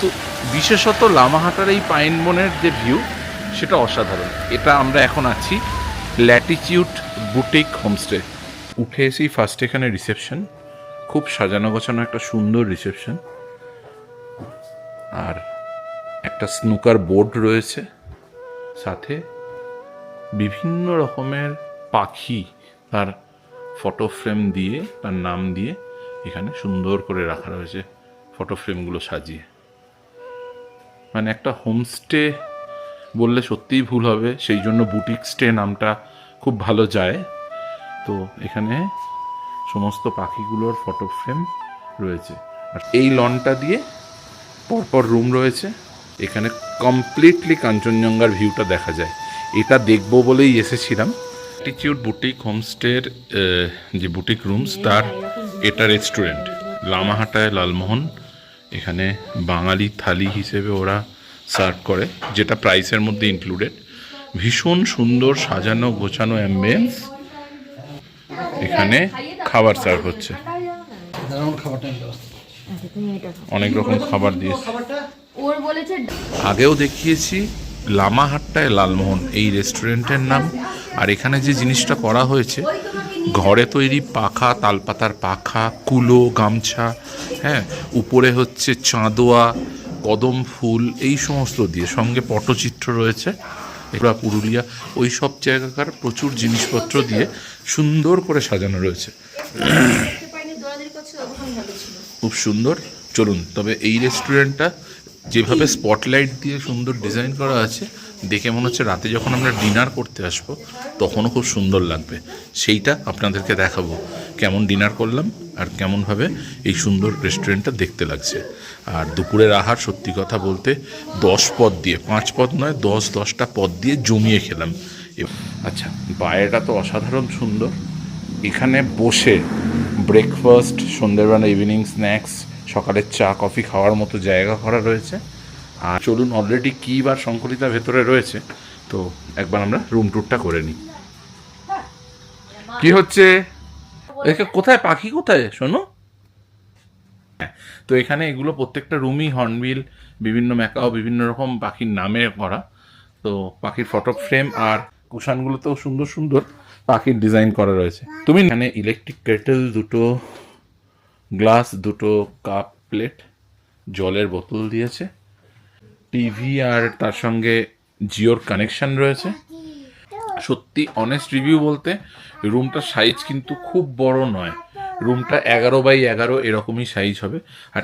তো বিশেষত লামাহাটার এই পাইন বনের যে ভিউ সেটা অসাধারণ। এটা আমরা এখন আছি ল্যাটিচিউড বুটিক হোমস্টে। উঠে এসেই ফার্স্ট এখানে রিসেপশন, খুব সাজানো গোছানো একটা সুন্দর রিসেপশন, আর একটা স্নুকার বোর্ড রয়েছে, সাথে বিভিন্ন রকমের পাখি তার ফটো ফ্রেম দিয়ে, তার নাম দিয়ে এখানে সুন্দর করে রাখা রয়েছে ফটো ফ্রেমগুলো সাজিয়ে। মানে একটা হোমস্টে বললে সত্যিই ভুল হবে, সেই জন্য বুটিক স্টে নামটা খুব ভালো যায়। তো এখানে সমস্ত পাখিগুলোর ফটো ফ্রেম রয়েছে, আর এই লনটা দিয়ে পরপর রুম রয়েছে। এখানে কমপ্লিটলি কাঞ্চনজঙ্ঘার ভিউটা দেখা যায়। এটা দেখবো বলেই এসেছিলাম। ল্যাটিচিউড বুটিক হোমস্টের যে বুটিক রুমস, তার এটা রেস্টুরেন্ট লামাহাটায় লালমোহন। এখানে বাঙালি থালি হিসেবে ওরা সার্ভ করে, যেটা প্রাইসের মধ্যে ইনক্লুডেড। ভীষণ সুন্দর সাজানো গোছানো অ্যাম্বিয়েন্স। এখানে খাবার সার্ভ হচ্ছে, অনেক রকম খাবার দিয়েছে। আগেও দেখিয়েছি লামাহাট্টায় লালমোহন এই রেস্টুরেন্টের নাম। আর এখানে যে জিনিসটা করা হয়েছে, ঘরে তৈরি পাখা, তালপাতার পাখা, কুলো, গামছা, হ্যাঁ, উপরে হচ্ছে চাঁদোয়া, কদম ফুল, এই সমস্ত দিয়ে, সঙ্গে পটচিত্র রয়েছে। এগুলো পুরুলিয়া ওই সব জায়গাকার প্রচুর জিনিসপত্র দিয়ে সুন্দর করে সাজানো রয়েছে, খুব সুন্দর। চলুন, তবে এই রেস্টুরেন্টটা যেভাবে স্পটলাইট দিয়ে সুন্দর ডিজাইন করা আছে, দেখে মনে হচ্ছে রাতে যখন আমরা ডিনার করতে আসবো তখনও খুব সুন্দর লাগবে। সেইটা আপনাদেরকে দেখাবো, কেমন ডিনার করলাম আর কেমনভাবে এই সুন্দর রেস্টুরেন্টটা দেখতে লাগছে। আর দুপুরের আহার সত্যি কথা বলতে 10 পদ দিয়ে, 5 পদ নয়, 10-10টা পদ দিয়ে জমিয়ে খেলাম। আচ্ছা, বাইরেটা তো অসাধারণ সুন্দর। এখানে বসে ব্রেকফাস্ট, সন্ধ্যেবেলা ইভিনিং স্ন্যাক্স, সকালের চা কফি খাওয়ার মতো জায়গা করা রয়েছে। আর চলুন, অলরেডি কি বার শঙ্করিতা ভেতরে রয়েছে, তো একবার আমরা রুম ট্যুরটা করে নিই। কি হচ্ছে কোথায় পাখি, কোথায় শোনো? হ্যাঁ, তো এখানে এগুলো প্রত্যেকটা রুমই হর্নবিল, বিভিন্ন ম্যাকাও, বিভিন্ন রকম পাখির নামে করা। তো পাখির ফটো ফ্রেম আর কুশানগুলোতেও সুন্দর সুন্দর পাখির ডিজাইন করা রয়েছে। তুমি এখানে ইলেকট্রিক কেটেল, দুটো গ্লাস, দুটো কাপ প্লেট, জলের বোতল দিয়েছে, টিভি, আর তার সঙ্গে জিওর কানেকশন রয়েছে। সত্যি অনেস্ট রিভিউ বলতে, রুমটার সাইজ কিন্তু খুব বড় নয়। রুমটা 11x11 এরকমই সাইজ হবে। আর